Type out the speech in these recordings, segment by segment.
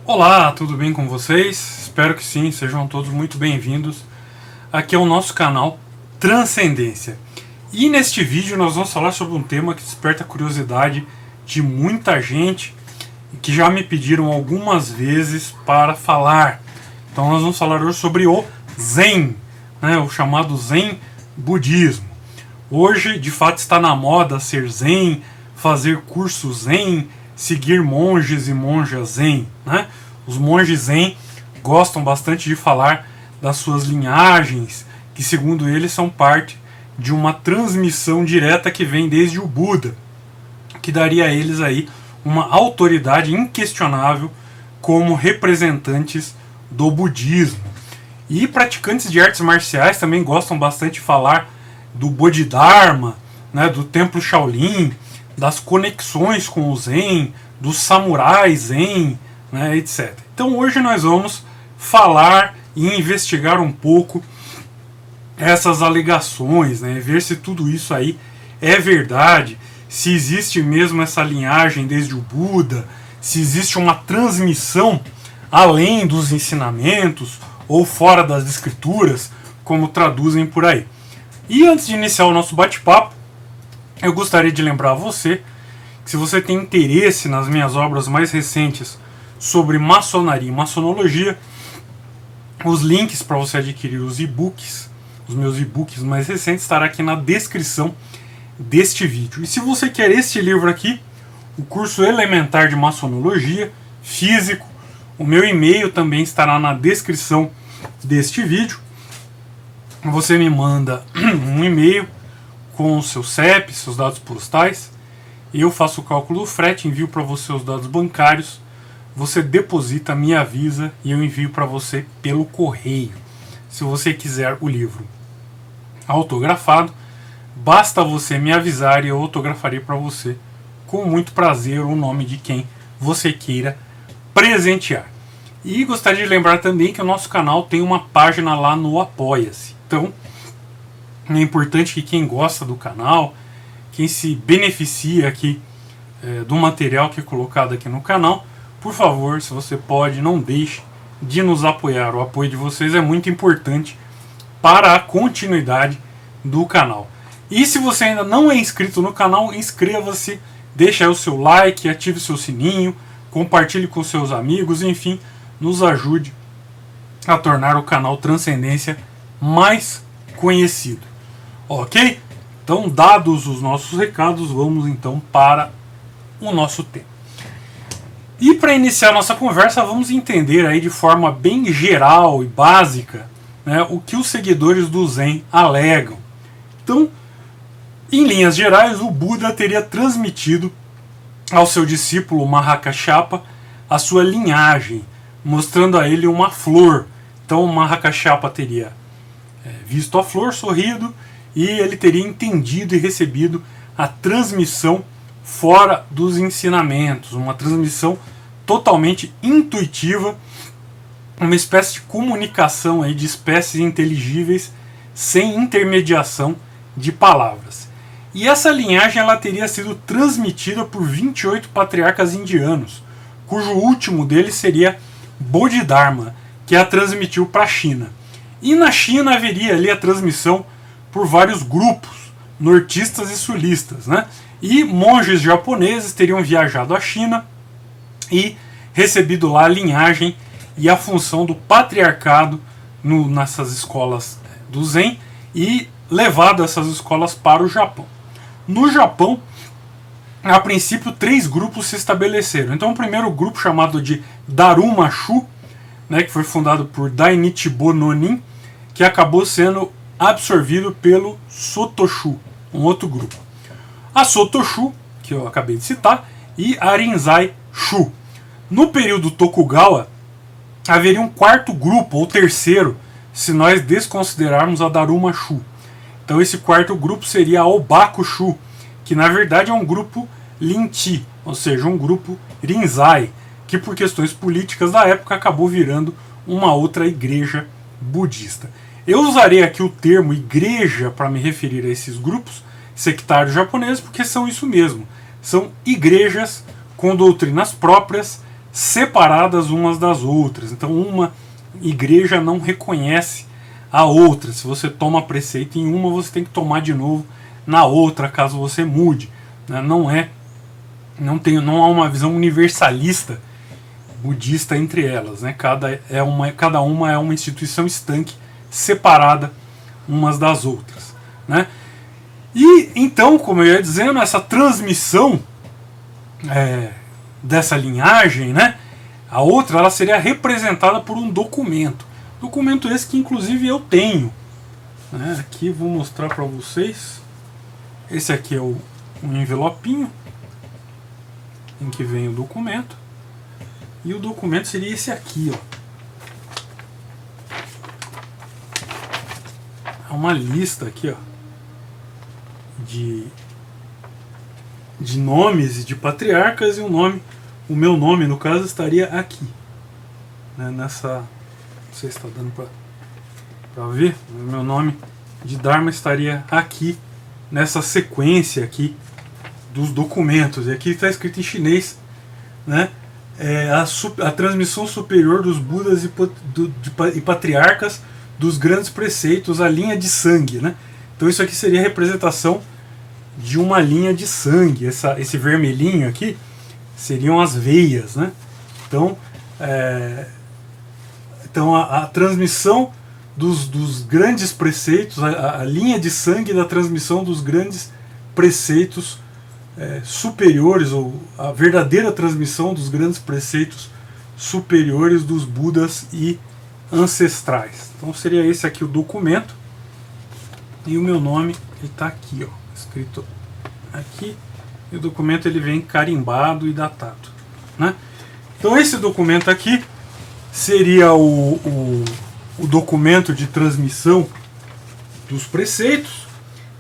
Olá, tudo bem com vocês? Espero que sim, sejam todos muito bem-vindos. Aqui é o nosso canal Transcendência. E neste vídeo nós vamos falar sobre um tema que desperta a curiosidade de muita gente e que já me pediram algumas vezes para falar. Então nós vamos falar hoje sobre o Zen, né, o chamado Zen Budismo. Hoje, de fato, está na moda ser Zen, fazer curso Zen, seguir monges e monjas Zen, né? Os monges Zen gostam bastante de falar das suas linhagens, que segundo eles são parte de uma transmissão direta que vem desde o Buda, que daria a eles aí uma autoridade inquestionável como representantes do budismo. E praticantes de artes marciais também gostam bastante de falar do Bodhidharma, né, do templo Shaolin, das conexões com o Zen, dos samurais Zen, né, etc. Então hoje nós vamos falar e investigar um pouco essas alegações, né, ver se tudo isso aí é verdade, se existe mesmo essa linhagem desde o Buda, se existe uma transmissão além dos ensinamentos ou fora das escrituras, como traduzem por aí. E antes de iniciar o nosso bate-papo, eu gostaria de lembrar a você que se você tem interesse nas minhas obras mais recentes sobre maçonaria e maçonologia, os links para você adquirir os e-books, os meus e-books mais recentes, estará aqui na descrição deste vídeo. E se você quer este livro aqui, o curso elementar de maçonologia, físico, o meu e-mail também estará na descrição deste vídeo. Você me manda um e-mail com o seu CEP, seus dados postais, eu faço o cálculo do frete, envio para você os dados bancários, você deposita, me avisa e eu envio para você pelo correio. Se você quiser o livro autografado, basta você me avisar e eu autografarei para você com muito prazer o nome de quem você queira presentear. E gostaria de lembrar também que o nosso canal tem uma página lá no Apoia-se. Então, é importante que quem gosta do canal, quem se beneficia aqui do material que é colocado aqui no canal, por favor, se você pode, não deixe de nos apoiar. O apoio de vocês é muito importante para a continuidade do canal. E se você ainda não é inscrito no canal, inscreva-se, deixe aí o seu like, ative o seu sininho, compartilhe com seus amigos, enfim, nos ajude a tornar o canal Transcendência mais conhecido. Ok? Então, dados os nossos recados, vamos então para o nosso tema. E para iniciar nossa conversa, vamos entender aí de forma bem geral e básica, né, o que os seguidores do Zen alegam. Então, em linhas gerais, o Buda teria transmitido ao seu discípulo Mahakashapa a sua linhagem, mostrando a ele uma flor. Então, o Mahakashapa teria visto a flor, sorrido, e ele teria entendido e recebido a transmissão fora dos ensinamentos, uma transmissão totalmente intuitiva, uma espécie de comunicação aí de espécies inteligíveis sem intermediação de palavras. E essa linhagem ela teria sido transmitida por 28 patriarcas indianos, cujo último deles seria Bodhidharma, que a transmitiu para a China. E na China haveria ali a transmissão por vários grupos, nortistas e sulistas, né? E monges japoneses teriam viajado à China e recebido lá a linhagem e a função do patriarcado nessas escolas do Zen e levado essas escolas para o Japão. No Japão, a princípio, 3 grupos se estabeleceram. Então, o primeiro grupo, chamado de Daruma Shu, né, que foi fundado por Dainichibo Nonin, que acabou sendo absorvido pelo Sotoshu, um outro grupo. A Sotoshu, que eu acabei de citar, e a Rinzai Shu. No período Tokugawa, haveria um quarto grupo, ou terceiro, se nós desconsiderarmos a Daruma Shu. Então esse quarto grupo seria a Obaku Shu, que na verdade é um grupo Linti, ou seja, um grupo Rinzai, que por questões políticas da época acabou virando uma outra igreja budista. Eu usarei aqui o termo igreja para me referir a esses grupos sectários japoneses, porque são isso mesmo. São igrejas com doutrinas próprias, separadas umas das outras. Então uma igreja não reconhece a outra. Se você toma preceito em uma, você tem que tomar de novo na outra, caso você mude. Não há uma visão universalista budista entre elas, né? Cada uma é uma instituição estanque, separada umas das outras, né? E então, como eu ia dizendo, essa transmissão dessa linhagem, né? A outra, ela seria representada por um documento. Documento esse que inclusive eu tenho, né? Aqui vou mostrar para vocês. Esse aqui é um envelopinho em que vem o documento. E o documento seria esse aqui, ó. É uma lista aqui, ó, de nomes de patriarcas, e o meu nome, no caso, estaria aqui, né, nessa, não sei se está dando para ver, o meu nome de Dharma estaria aqui, nessa sequência aqui dos documentos. E aqui está escrito em chinês, né, a transmissão superior dos Budas e patriarcas dos grandes preceitos, a linha de sangue, né? Então isso aqui seria a representação de uma linha de sangue. Esse vermelhinho aqui seriam as veias, né? Então, a transmissão dos grandes preceitos, a linha de sangue da transmissão dos grandes preceitos superiores, ou a verdadeira transmissão dos grandes preceitos superiores dos Budas e ancestrais. Então seria esse aqui o documento, e o meu nome está aqui, ó, escrito aqui, e o documento ele vem carimbado e datado, né? Então esse documento aqui seria o documento de transmissão dos preceitos,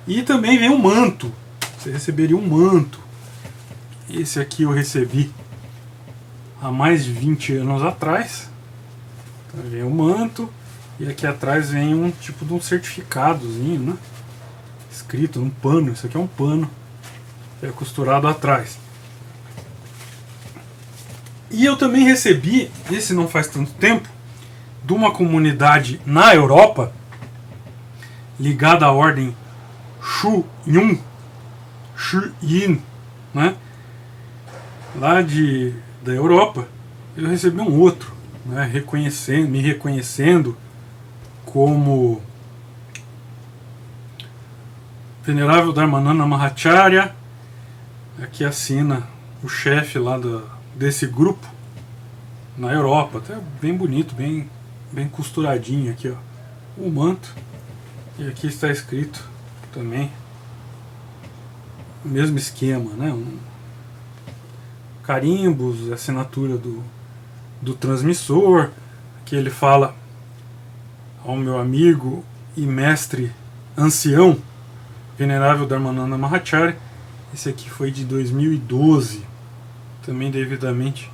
e também vem um manto. Você receberia um manto. Esse aqui eu recebi há mais de 20 anos atrás. Então vem o manto, e aqui atrás vem um tipo de um certificadozinho, né? Escrito num pano. Isso aqui é um pano que é costurado atrás. E eu também recebi, esse não faz tanto tempo, de uma comunidade na Europa ligada à ordem Shu-Yun, né? Lá da Europa, eu recebi um outro, né? Me reconhecendo como Venerável Dharmananda Mahacharya. Aqui assina o chefe lá desse grupo na Europa, até bem bonito, bem costuradinho aqui, ó, o manto. E aqui está escrito também o mesmo esquema, né? Carimbos, assinatura do transmissor. Aqui ele fala ao meu amigo e mestre ancião, Venerável Dharmananda Mahacharya. Esse aqui foi de 2012, também devidamente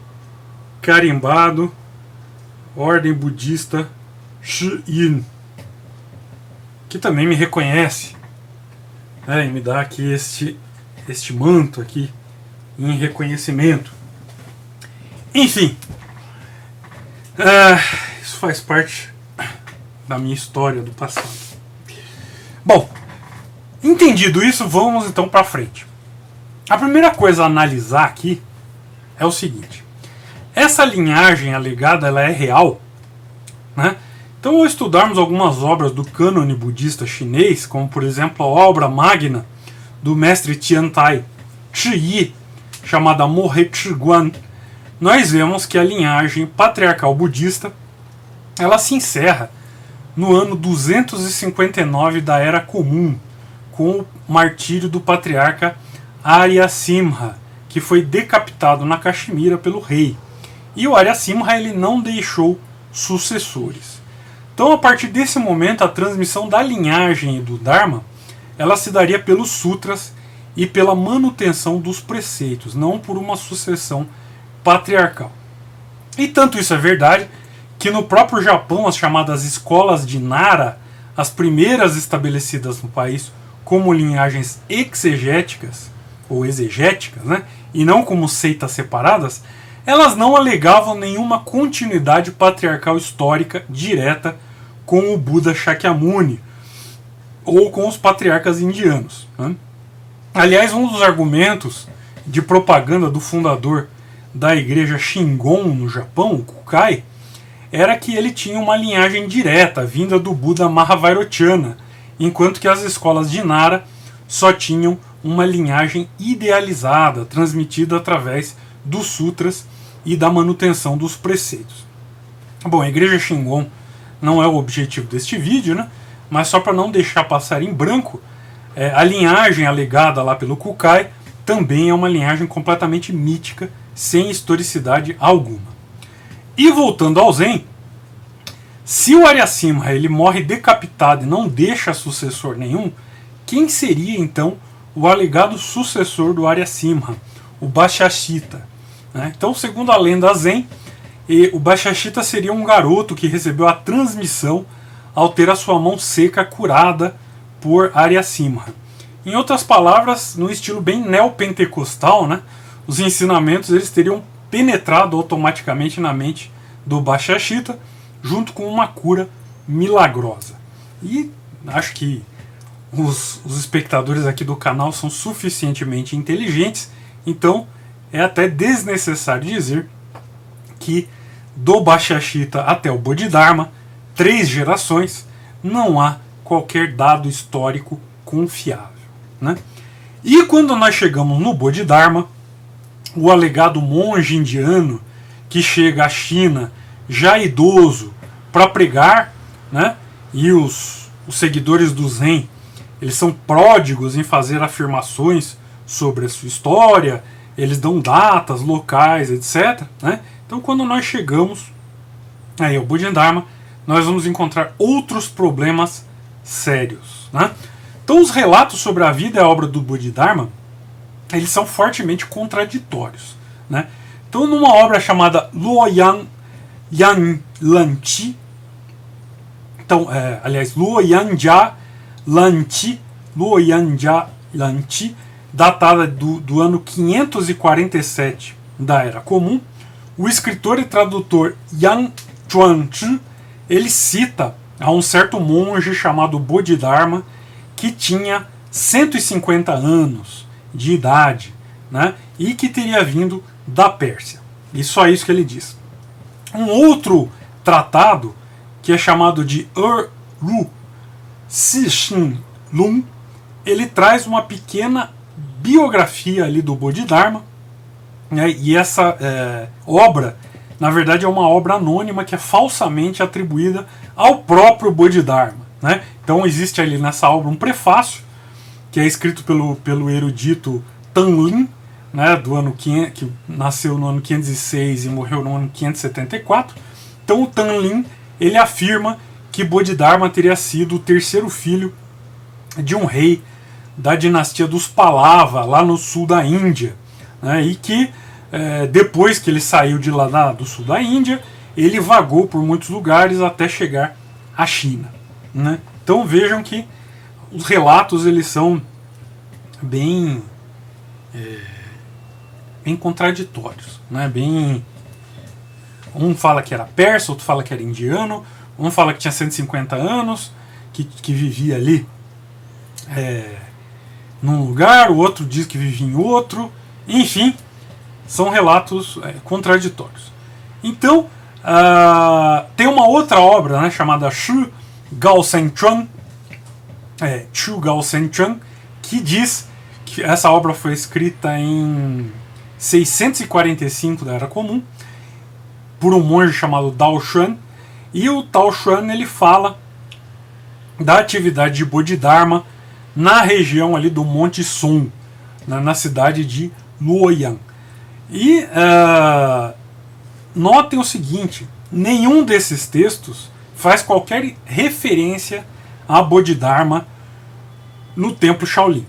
carimbado, Ordem Budista Shu-Yin, que também me reconhece, né, e me dá aqui este manto aqui em reconhecimento. Enfim, isso faz parte da minha história do passado. Bom, entendido isso, vamos então para frente. A primeira coisa a analisar aqui é o seguinte: essa linhagem alegada, ela é real, né? Então, ao estudarmos algumas obras do cânone budista chinês, como por exemplo a obra magna do mestre Tiantai Zhiyi, chamada Mohe Zhiguan, nós vemos que a linhagem patriarcal budista, ela se encerra no ano 259 da Era Comum, com o martírio do patriarca Arya Simha, que foi decapitado na Caxemira pelo rei. E o Arya Simha, ele não deixou sucessores. Então, a partir desse momento, a transmissão da linhagem e do Dharma, ela se daria pelos sutras e pela manutenção dos preceitos, não por uma sucessão patriarcal. E tanto isso é verdade, que no próprio Japão, as chamadas escolas de Nara, as primeiras estabelecidas no país como linhagens exegéticas, ou exegéticas, né, e não como seitas separadas, elas não alegavam nenhuma continuidade patriarcal histórica direta com o Buda Shakyamuni ou com os patriarcas indianos, né? Aliás, um dos argumentos de propaganda do fundador da igreja Shingon no Japão, o Kukai, era que ele tinha uma linhagem direta vinda do Buda Mahavairochana, enquanto que as escolas de Nara só tinham uma linhagem idealizada, transmitida através dos sutras e da manutenção dos preceitos. Bom, a igreja Shingon não é o objetivo deste vídeo, né? Mas só para não deixar passar em branco, a linhagem alegada lá pelo Kukai também é uma linhagem completamente mítica, sem historicidade alguma. E voltando ao Zen, se o Arya Simha ele morre decapitado e não deixa sucessor nenhum, quem seria então o alegado sucessor do Arya Simha? O Bashashita, né? Então, segundo a lenda Zen, o Bashashita seria um garoto que recebeu a transmissão ao ter a sua mão seca curada por Arya Simha. Em outras palavras, no estilo bem neopentecostal, né, os ensinamentos eles teriam penetrado automaticamente na mente do Bashashita, junto com uma cura milagrosa. E acho que os espectadores aqui do canal são suficientemente inteligentes, então é até desnecessário dizer que do Bashashita até o Bodhidharma, 3 gerações, não há qualquer dado histórico confiável, né? E quando nós chegamos no Bodhidharma, o alegado monge indiano que chega à China já idoso para pregar, né? E os seguidores do Zen eles são pródigos em fazer afirmações sobre a sua história, eles dão datas, locais, etc., né? Então, quando nós chegamos aí ao Bodhidharma, nós vamos encontrar outros problemas sérios, né? Então, os relatos sobre a vida e a obra do Bodhidharma, eles são fortemente contraditórios, né? Então, numa obra chamada Luoyang Lanchi, então, aliás, Luoyangja Lanchi, datada do ano 547 da Era Comum, o escritor e tradutor Yang Chuanzhi, ele cita a um certo monge chamado Bodhidharma que tinha 150 anos de idade, né, e que teria vindo da Pérsia. E só isso que ele diz. Um outro tratado, que é chamado de Ru Sishin Lung, ele traz uma pequena biografia ali do Bodhidharma, né, e essa obra, na verdade, é uma obra anônima que é falsamente atribuída ao próprio Bodhidharma, né? Então existe ali nessa obra um prefácio que é escrito pelo erudito Tanlin, né, que nasceu no ano 506 e morreu no ano 574. Então o Tanlin ele afirma que Bodhidharma teria sido o terceiro filho de um rei da dinastia dos Pallava, lá no sul da Índia, né, e que depois que ele saiu de lá do sul da Índia, ele vagou por muitos lugares até chegar à China, né? Então vejam que os relatos eles são bem contraditórios, né? Um fala que era persa, outro fala que era indiano, um fala que tinha 150 anos, que vivia ali num lugar, o outro diz que vivia em outro, enfim, são relatos contraditórios. Então, tem uma outra obra, né, chamada Shu Gao Sen Chuan, que diz que essa obra foi escrita em 645 da Era Comum por um monge chamado Dao Xuan, e o Dao Xuan ele fala da atividade de Bodhidharma na região ali do Monte Song, na cidade de Luoyang. E notem o seguinte, nenhum desses textos faz qualquer referência a Bodhidharma no templo Shaolin,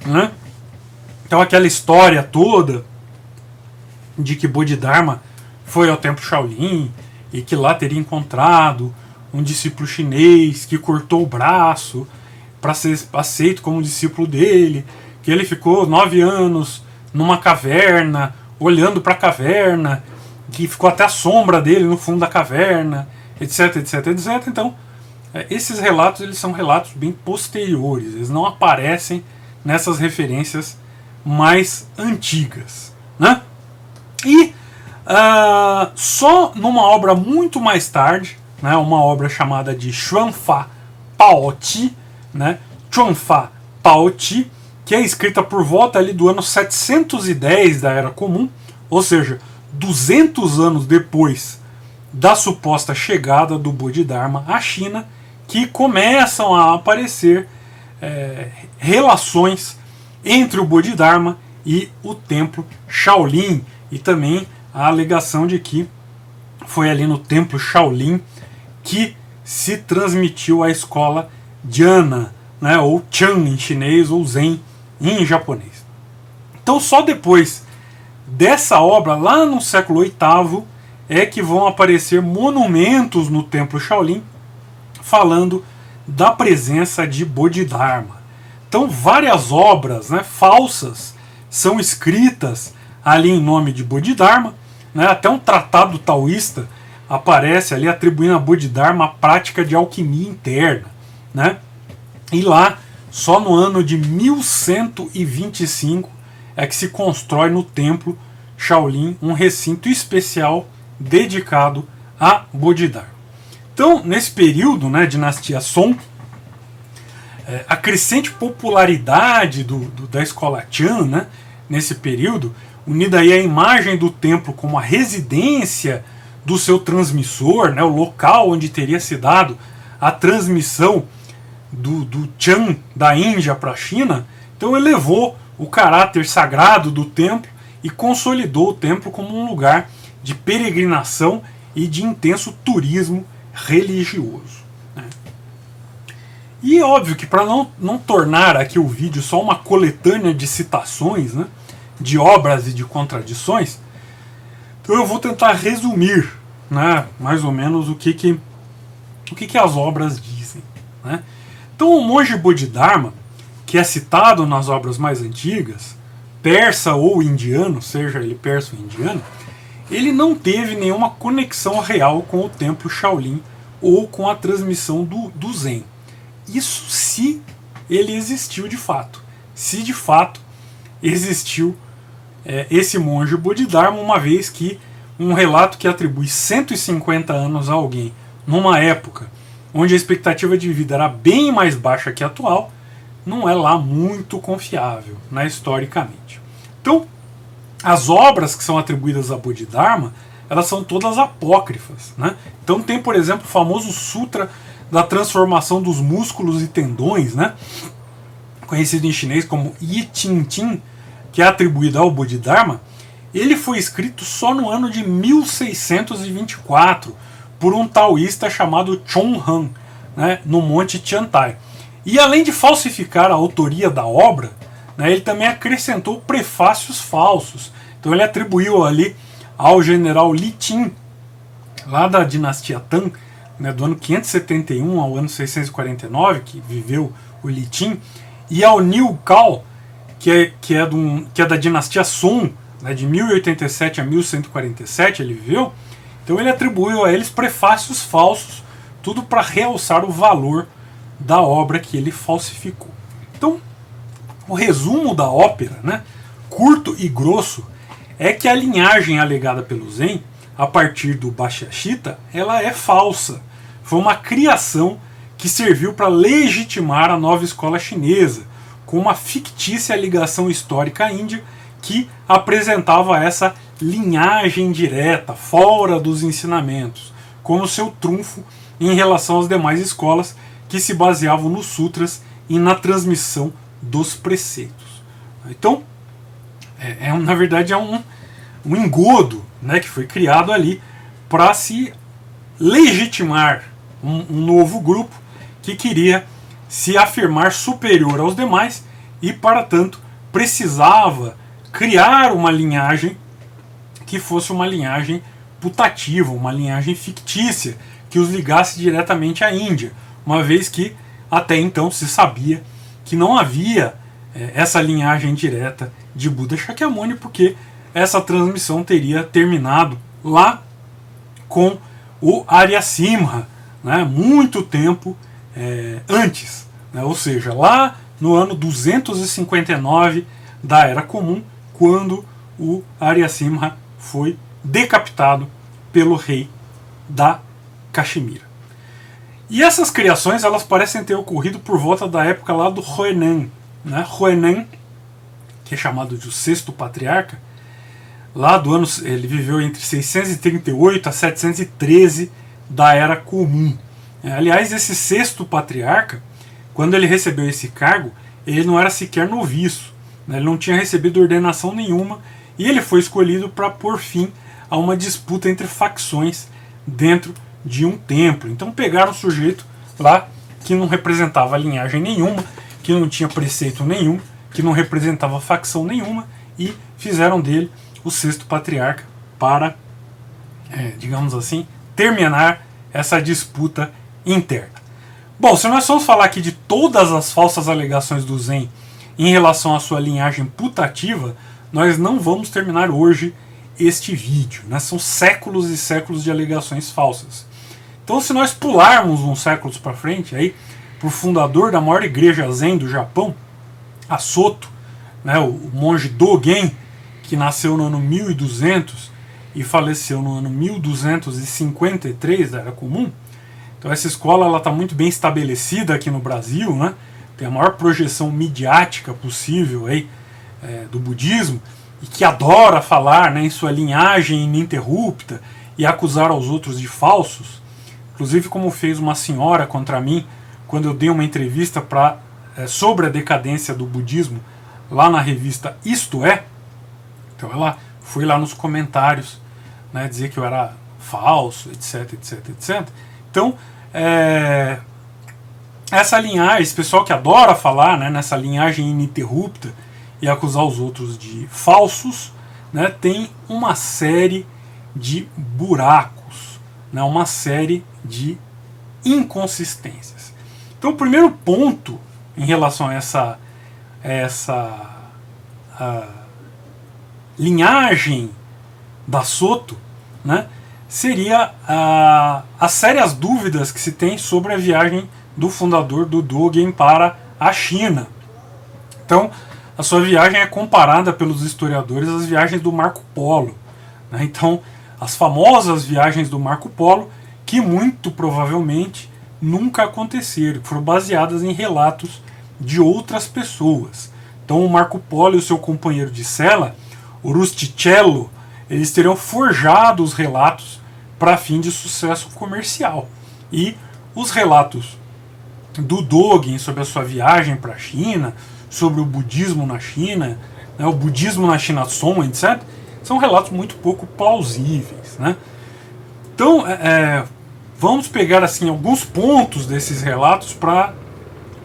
né? Então aquela história toda de que Bodhidharma foi ao templo Shaolin e que lá teria encontrado um discípulo chinês que cortou o braço para ser aceito como discípulo dele, que ele ficou 9 anos numa caverna olhando para a caverna, que ficou até a sombra dele no fundo da caverna, etc, etc, etc. Então, esses relatos eles são relatos bem posteriores, eles não aparecem nessas referências mais antigas, né? E só numa obra muito mais tarde, né, uma obra chamada de Xuanfa Paoti, né, Chuanfa Paoti, que é escrita por volta ali do ano 710 da Era Comum, ou seja, 200 anos depois da suposta chegada do Bodhidharma à China, que começam a aparecer relações entre o Bodhidharma e o templo Shaolin, e também a alegação de que foi ali no templo Shaolin que se transmitiu a escola Dhyana, né, ou Chan em chinês, ou Zen em japonês. Então só depois dessa obra, lá no século VIII, é que vão aparecer monumentos no templo Shaolin falando da presença de Bodhidharma. Então várias obras, né, falsas são escritas ali em nome de Bodhidharma, né, até um tratado taoísta aparece ali atribuindo a Bodhidharma a prática de alquimia interna, né? E lá, só no ano de 1125 é que se constrói no templo Shaolin um recinto especial dedicado a Bodhidharma. Então, nesse período, né, dinastia Song, a crescente popularidade da escola Chan, né, nesse período, unida aí a imagem do templo como a residência do seu transmissor, né, o local onde teria se dado a transmissão do Chan da Índia para a China, então elevou o caráter sagrado do templo e consolidou o templo como um lugar de peregrinação e de intenso turismo religioso, né? E óbvio que para não tornar aqui o vídeo só uma coletânea de citações, né, de obras e de contradições, então eu vou tentar resumir, né, mais ou menos o que as obras dizem, né? Então o monge Bodhidharma, que é citado nas obras mais antigas, persa ou indiano, seja ele persa ou indiano, ele não teve nenhuma conexão real com o templo Shaolin ou com a transmissão do Zen. Isso se ele existiu de fato. Se de fato existiu esse monge Bodhidharma, uma vez que um relato que atribui 150 anos a alguém numa época onde a expectativa de vida era bem mais baixa que a atual, não é lá muito confiável, né, historicamente. Então, as obras que são atribuídas a Bodhidharma, elas são todas apócrifas, né? Então tem, por exemplo, o famoso Sutra da Transformação dos Músculos e Tendões, né, conhecido em chinês como Yi Ting Ting, que é atribuído ao Bodhidharma. Ele foi escrito só no ano de 1624 por um taoísta chamado Chong Han, né, no Monte Tiantai. E além de falsificar a autoria da obra, né, ele também acrescentou prefácios falsos. Então ele atribuiu ali ao general Li Qin, lá da dinastia Tang, né, do ano 571 ao ano 649, que viveu o Li Qin, e ao Niu Cao, que é da dinastia Song, né, de 1087 a 1147 ele viveu. Então ele atribuiu a eles prefácios falsos, tudo para realçar o valor da obra que ele falsificou. Então, o resumo da ópera, né, curto e grosso, é que a linhagem alegada pelo Zen, a partir do Bhashyachita, ela é falsa. Foi uma criação que serviu para legitimar a nova escola chinesa, com uma fictícia ligação histórica à Índia que apresentava essa linhagem direta, fora dos ensinamentos, como seu trunfo em relação às demais escolas que se baseavam nos sutras e na transmissão dos preceitos. Então, na verdade, é um engodo, né, que foi criado ali para se legitimar um novo grupo que queria se afirmar superior aos demais e, para tanto, precisava criar uma linhagem que fosse uma linhagem putativa, uma linhagem fictícia, que os ligasse diretamente à Índia, uma vez que até então se sabia que não havia essa linhagem direta de Buda Shakyamuni, porque essa transmissão teria terminado lá com o Arya Simha, né, muito tempo antes, né, ou seja, lá no ano 259 da Era Comum, quando o Arya Simha foi decapitado pelo rei da Caxemira. E essas criações elas parecem ter ocorrido por volta da época lá do Huainan, né? Huainan, que é chamado de o sexto patriarca, lá do ano, ele viveu entre 638 a 713 da Era Comum. Aliás, esse sexto patriarca, quando ele recebeu esse cargo, ele não era sequer noviço, né? Ele não tinha recebido ordenação nenhuma, e ele foi escolhido para pôr fim a uma disputa entre facções dentro de um templo. Então pegaram um sujeito lá que não representava linhagem nenhuma, que não tinha preceito nenhum, que não representava facção nenhuma, e fizeram dele o sexto patriarca para, digamos assim, terminar essa disputa interna. Bom, se nós vamos falar aqui de todas as falsas alegações do Zen em relação à sua linhagem putativa, nós não vamos terminar hoje este vídeo, né? São séculos e séculos de alegações falsas. Então, se nós pularmos uns séculos para frente, aí, para o fundador da maior igreja Zen do Japão, a Soto, né, o monge Dogen, que nasceu no ano 1200 e faleceu no ano 1253 da Era Comum. Então essa escola está muito bem estabelecida aqui no Brasil, né? Tem a maior projeção midiática possível aí, do budismo, e que adora falar, né, em sua linhagem ininterrupta e acusar aos outros de falsos. Inclusive como fez uma senhora contra mim quando eu dei uma entrevista sobre a decadência do budismo lá na revista Isto É. Então ela foi lá nos comentários, né, dizer que eu era falso, etc, etc, etc. Então, essa linhagem, esse pessoal que adora falar, né, nessa linhagem ininterrupta e acusar os outros de falsos, né, tem uma série de buracos, né, uma série de inconsistências. Então o primeiro ponto em relação a essa linhagem da Soto, né, seria as sérias dúvidas que se tem sobre a viagem do fundador do Dogen para a China. Então, a sua viagem é comparada pelos historiadores às viagens do Marco Polo, né? Então, as famosas viagens do Marco Polo, que muito provavelmente nunca aconteceram, foram baseadas em relatos de outras pessoas. Então, o Marco Polo e o seu companheiro de cela, o Rustichello, eles teriam forjado os relatos para fim de sucesso comercial. E os relatos do Dogen sobre a sua viagem para a China, sobre o budismo na China, né, o budismo na China Song, etc., são relatos muito pouco plausíveis, né? Então, vamos pegar assim alguns pontos desses relatos para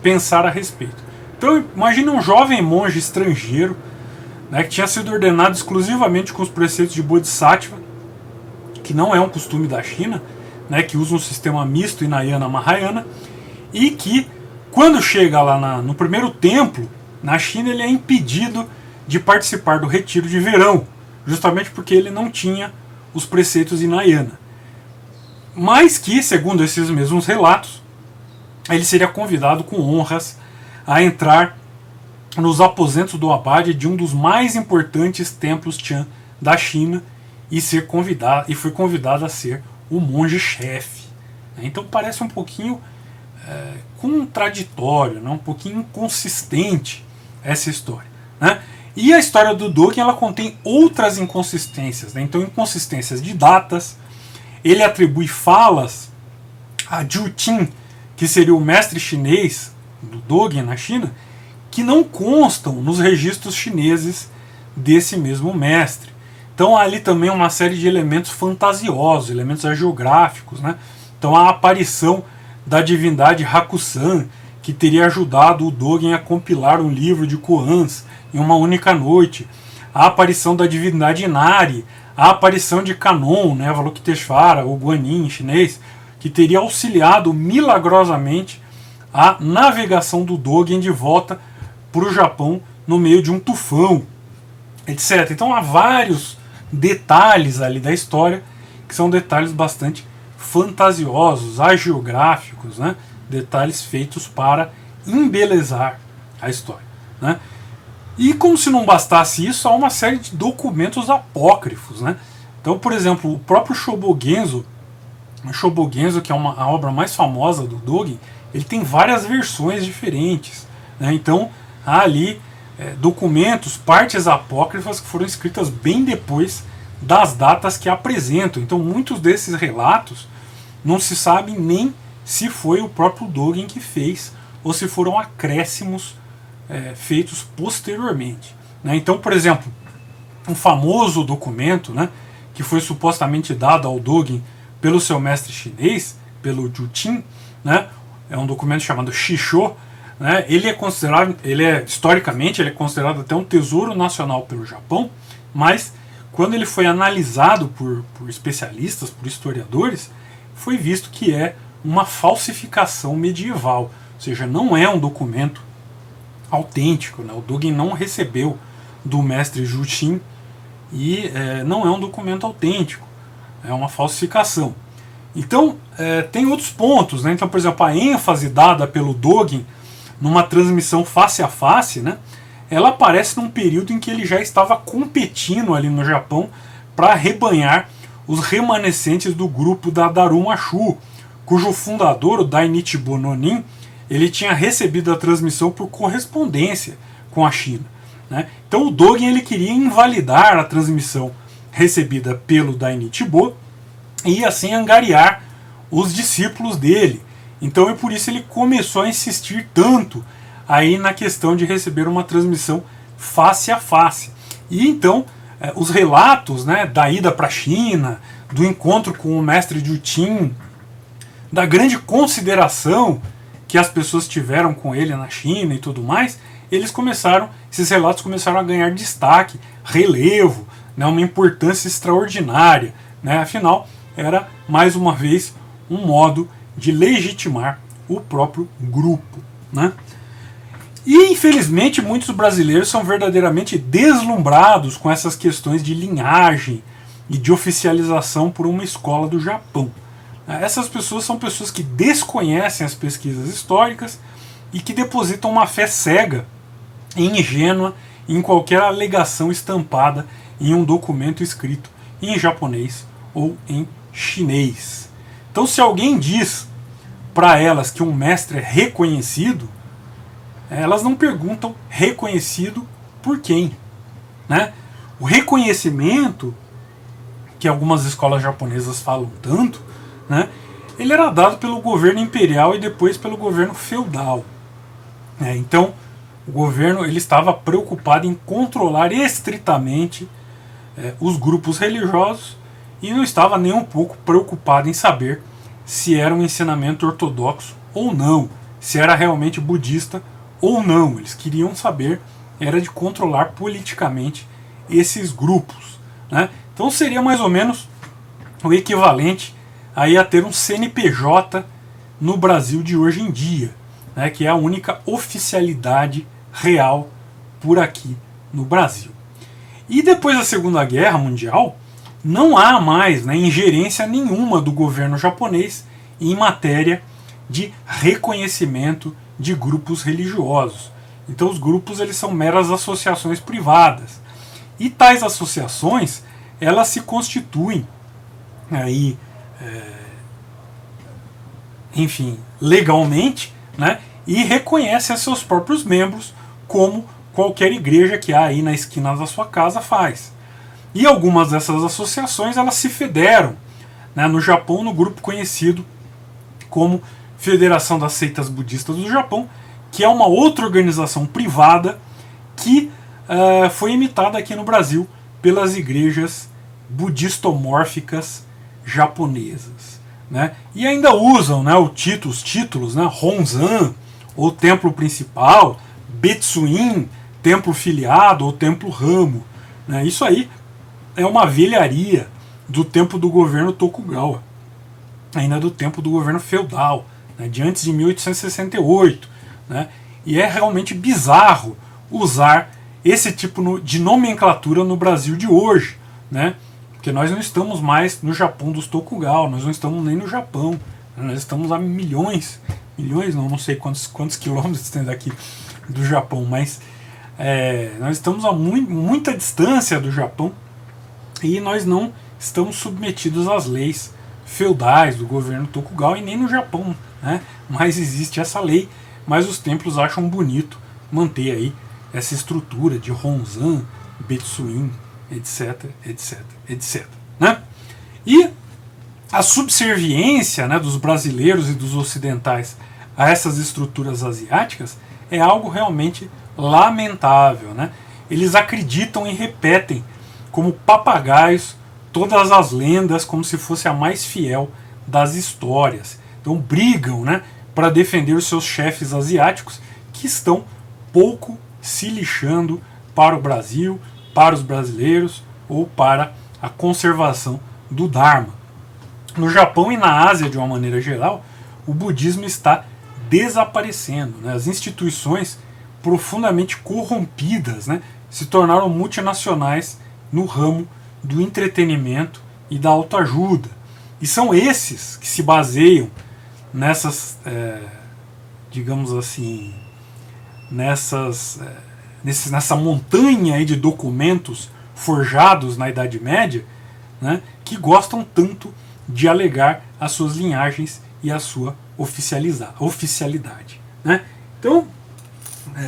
pensar a respeito. Então, imagine um jovem monge estrangeiro, né, que tinha sido ordenado exclusivamente com os preceitos de Bodhisattva, que não é um costume da China, né, que usa um sistema misto Hinayana-Mahayana, e que, quando chega lá no primeiro templo, na China, ele é impedido de participar do retiro de verão, justamente porque ele não tinha os preceitos Hinayana. Mas que, segundo esses mesmos relatos, ele seria convidado com honras a entrar nos aposentos do abade de um dos mais importantes templos Chan da China e foi convidado a ser o monge-chefe. Então parece um pouquinho contraditório, né? Um pouquinho inconsistente essa história, né? E a história do Dogen, ela contém outras inconsistências, né? Então inconsistências de datas. Ele atribui falas a Zhu Qin, que seria o mestre chinês do Dogen na China, que não constam nos registros chineses desse mesmo mestre. Então há ali também uma série de elementos fantasiosos, elementos hagiográficos, né? Então a aparição da divindade Hakusan, que teria ajudado o Dogen a compilar um livro de koans em uma única noite, a aparição da divindade Inari, a aparição de Kanon, né, Avalokiteshvara, ou Guanyin em chinês, que teria auxiliado milagrosamente a navegação do Dogen de volta para o Japão no meio de um tufão. etc. Então há vários detalhes ali da história que são detalhes bastante fantasiosos, hagiográficos, né? Detalhes feitos para embelezar a história, né? E como se não bastasse isso, há uma série de documentos apócrifos, né? Então, por exemplo, o próprio Shobogenzo, que é a obra mais famosa do Dogen, ele tem várias versões diferentes, né? Então há ali documentos, partes apócrifas que foram escritas bem depois das datas que apresentam. Então muitos desses relatos não se sabe nem se foi o próprio Dogen que fez ou se foram acréscimos feitos posteriormente, né? Então, por exemplo, um famoso documento, né, que foi supostamente dado ao Dogen pelo seu mestre chinês, pelo Jutin, né, é um documento chamado Shisho, né, historicamente ele é considerado até um tesouro nacional pelo Japão, mas quando ele foi analisado por especialistas, por historiadores, foi visto que é uma falsificação medieval, ou seja, não é um documento autêntico, né? O Dogen não recebeu do mestre Jutin e não é um documento autêntico, é uma falsificação. Então tem outros pontos, né? Então, por exemplo, a ênfase dada pelo Dogen numa transmissão face a face, né, ela aparece num período em que ele já estava competindo ali no Japão para arrebanhar os remanescentes do grupo da Daruma-shu, cujo fundador, o Dainichibo Nonin, ele tinha recebido a transmissão por correspondência com a China, né? Então o Dogen ele queria invalidar a transmissão recebida pelo Dainichibo e assim angariar os discípulos dele. Então é por isso ele começou a insistir tanto aí na questão de receber uma transmissão face a face. E então os relatos, né, da ida para a China, do encontro com o mestre Jutin, da grande consideração que as pessoas tiveram com ele na China e tudo mais, esses relatos começaram a ganhar destaque, relevo, né, uma importância extraordinária, né? Afinal, era mais uma vez um modo de legitimar o próprio grupo, né? E infelizmente muitos brasileiros são verdadeiramente deslumbrados com essas questões de linhagem e de oficialização por uma escola do Japão. Essas pessoas são pessoas que desconhecem as pesquisas históricas e que depositam uma fé cega e ingênua em qualquer alegação estampada em um documento escrito em japonês ou em chinês. Então, se alguém diz para elas que um mestre é reconhecido, elas não perguntam reconhecido por quem, né? O reconhecimento que algumas escolas japonesas falam tanto, né, ele era dado pelo governo imperial e depois pelo governo feudal. Então, o governo ele estava preocupado em controlar estritamente os grupos religiosos e não estava nem um pouco preocupado em saber se era um ensinamento ortodoxo ou não, se era realmente budista ou não. Eles queriam saber era de controlar politicamente esses grupos, né? Então seria mais ou menos o equivalente aí a ter um CNPJ no Brasil de hoje em dia, né, que é a única oficialidade real por aqui no Brasil. E depois da Segunda Guerra Mundial, não há mais, né, ingerência nenhuma do governo japonês em matéria de reconhecimento de grupos religiosos. Então os grupos eles são meras associações privadas. E tais associações elas se constituem aí, enfim, legalmente, né, e reconhecem a seus próprios membros como qualquer igreja que há aí na esquina da sua casa faz. E algumas dessas associações elas se federam, né, no Japão no grupo conhecido como Federação das Seitas Budistas do Japão, que é uma outra organização privada que foi imitada aqui no Brasil pelas igrejas budistomórficas japonesas, né? E ainda usam, né, os títulos, né, Honzan, ou templo principal, Betsuin, templo filiado ou templo ramo, né? Isso aí é uma velharia do tempo do governo Tokugawa, ainda do tempo do governo feudal, né, de antes de 1868, né? E é realmente bizarro usar esse tipo de nomenclatura no Brasil de hoje, né? Porque nós não estamos mais no Japão dos Tokugawa, nós não estamos nem no Japão, né? Nós estamos a milhões não sei quantos quilômetros tem daqui do Japão, mas nós estamos a muita distância do Japão e nós não estamos submetidos às leis feudais do governo Tokugawa e nem no Japão, né? Mas existe essa lei, mas os templos acham bonito manter aí essa estrutura de Honzan, Betsuin, etc, etc, etc, né? E a subserviência, né, dos brasileiros e dos ocidentais a essas estruturas asiáticas é algo realmente lamentável, né? Eles acreditam e repetem como papagaios todas as lendas como se fosse a mais fiel das histórias. Então brigam, né, para defender os seus chefes asiáticos que estão pouco se lixando para o Brasil, para os brasileiros ou para a conservação do Dharma. No Japão e na Ásia, de uma maneira geral, o budismo está desaparecendo, né? As instituições profundamente corrompidas, né, se tornaram multinacionais no ramo do entretenimento e da autoajuda. E são esses que se baseiam nessas, digamos assim, nessa montanha aí de documentos forjados na Idade Média, né, que gostam tanto de alegar as suas linhagens e a sua oficialidade, né? Então,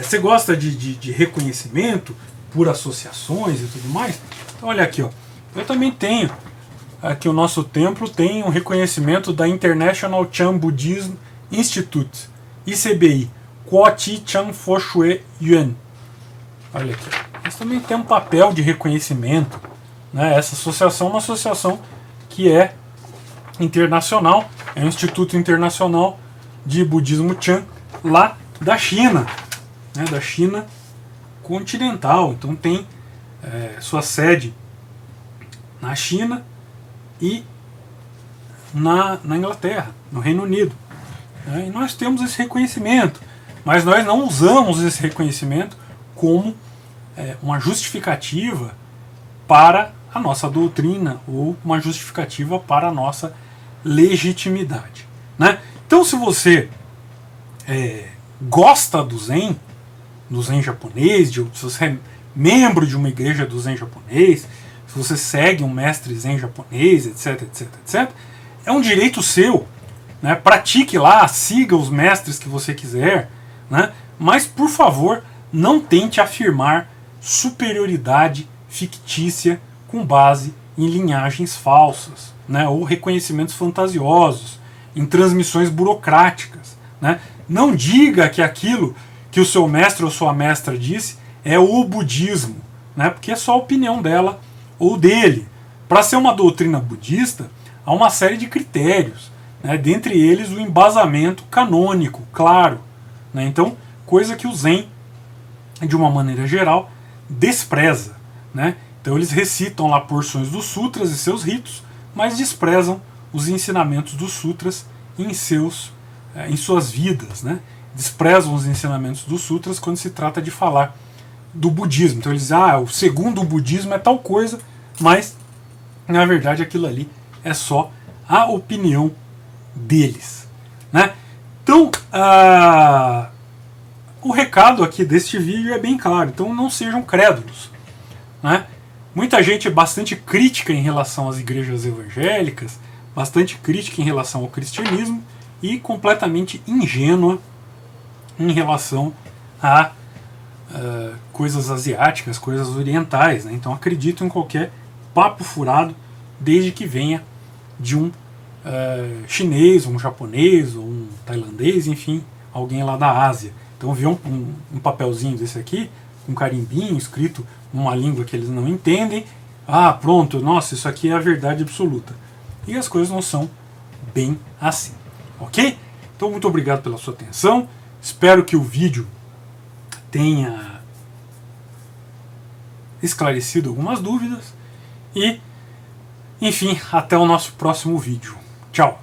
você gosta de reconhecimento por associações e tudo mais? Então, olha aqui, ó. Eu também tenho. Aqui o nosso templo tem um reconhecimento da International Chan Buddhism Institute, ICBI, Kuo-Chi Chan Fo Shui Yuan. Olha aqui. Mas também tem um papel de reconhecimento, né? Essa associação é uma associação que é internacional, é um Instituto Internacional de Budismo Chan lá da China, né? Da China continental. Então tem sua sede na China e na Inglaterra, no Reino Unido. E nós temos esse reconhecimento, mas nós não usamos esse reconhecimento como uma justificativa para a nossa doutrina ou uma justificativa para a nossa legitimidade, né? Então, se você gosta do Zen japonês, se você é membro de uma igreja do Zen japonês, se você segue um mestre Zen japonês, etc, etc, etc, é um direito seu, né? Pratique lá, siga os mestres que você quiser, né? Mas, por favor, não tente afirmar superioridade fictícia com base em linhagens falsas, né? Ou reconhecimentos fantasiosos, em transmissões burocráticas, né? Não diga que aquilo que o seu mestre ou sua mestra disse é o budismo, né? Porque é só a opinião dela ou dele. Para ser uma doutrina budista, há uma série de critérios, né? Dentre eles o embasamento canônico, claro, né? Então, coisa que o Zen, de uma maneira geral, despreza, né? Então eles recitam lá porções dos sutras e seus ritos, mas desprezam os ensinamentos dos sutras em suas vidas, né? Desprezam os ensinamentos dos sutras quando se trata de falar do budismo. Então eles dizem, o segundo o budismo é tal coisa, mas na verdade aquilo ali é só a opinião deles, né? Então o recado aqui deste vídeo é bem claro. Então não sejam crédulos, né? Muita gente é bastante crítica em relação às igrejas evangélicas, bastante crítica em relação ao cristianismo e completamente ingênua em relação a coisas asiáticas, coisas orientais, né? Então acredito em qualquer papo furado, desde que venha de um chinês, um japonês, ou um tailandês, enfim, alguém lá da Ásia. Então vi um papelzinho desse aqui, um carimbinho escrito numa língua que eles não entendem. Pronto, nossa, isso aqui é a verdade absoluta. E as coisas não são bem assim, ok? Então muito obrigado pela sua atenção. Espero que o vídeo tenha esclarecido algumas dúvidas. E, enfim, até o nosso próximo vídeo. Tchau!